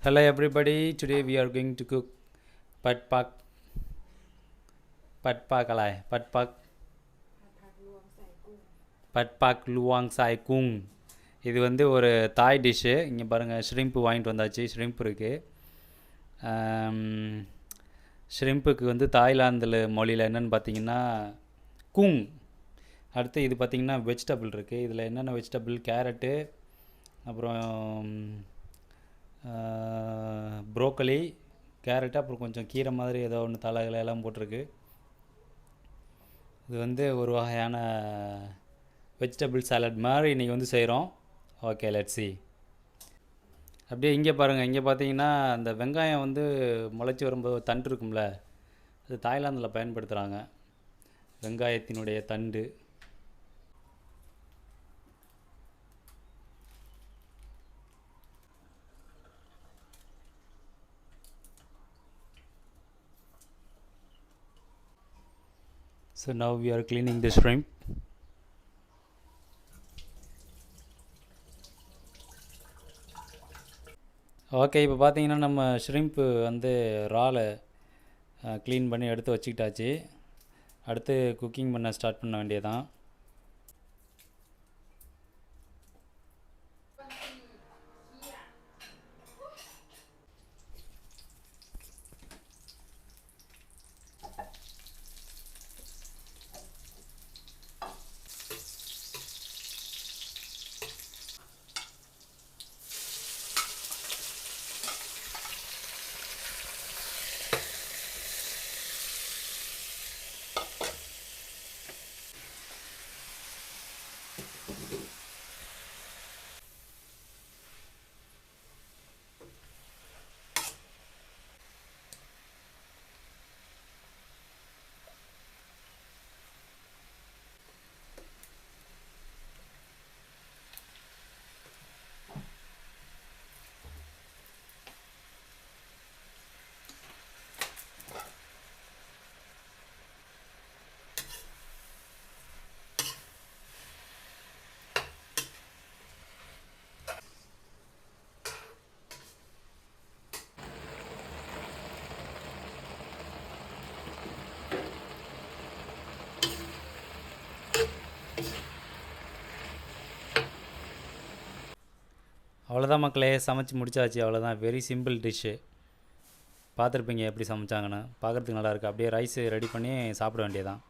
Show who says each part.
Speaker 1: Hello everybody, today we are going to cook pad pak alai pad pak luang sai kung. இது வந்து ஒரு தாய் dish. இங்கே பாருங்கள், ஷ்ரிம்ப்பு வாங்கிட்டு வந்தாச்சு. ஷ்ரிம்ப் இருக்குது. ஷ்ரிம்ப்புக்கு வந்து தாய்லாந்தில் மொழியில் என்னென்னு பார்த்தீங்கன்னா குங். அடுத்து இது பார்த்திங்கன்னா வெஜிடபிள் இருக்குது. இதில் என்னென்ன வெஜிடபிள், கேரட்டு, அப்புறம் ப்ரோக்கலி, கேரட்டு, அப்புறம் கொஞ்சம் கீரை மாதிரி ஏதோ ஒன்று தலைகளை எல்லாம் போட்டிருக்கு. இது வந்து ஒரு வகையான வெஜிடபிள் சாலட் மாதிரி இன்றைக்கி வந்து செய்கிறோம். Okay, let's see. அப்படியே இங்கே பாருங்கள், இங்கே பார்த்தீங்கன்னா அந்த வெங்காயம் வந்து முளைச்சி வரும்போது தண்டு இருக்கும்ல, அது தாய்லாந்தில் பயன்படுத்துகிறாங்க. வெங்காயத்தினுடைய தண்டு. So now we are cleaning the shrimp. Okay, இப்போ பார்த்தீங்கன்னா நம்ம ஷ்ரிம்ப்பு வந்து இறாலை க்ளீன் பண்ணி எடுத்து வச்சுக்கிட்டாச்சு. அடுத்து குக்கிங் பண்ண ஸ்டார்ட் பண்ண வேண்டியதான். அவ்வளோதான் மக்களே, சமைச்சு முடிச்சாச்சு. அவ்வளோதான், வெரி சிம்பிள் டிஷ்ஷு. பார்த்துருப்பீங்க எப்படி சமைச்சாங்கன்னு. பார்க்குறதுக்கு நல்லாயிருக்கு. அப்படியே ரைஸ் ரெடி பண்ணி சாப்பிட வேண்டியதான்.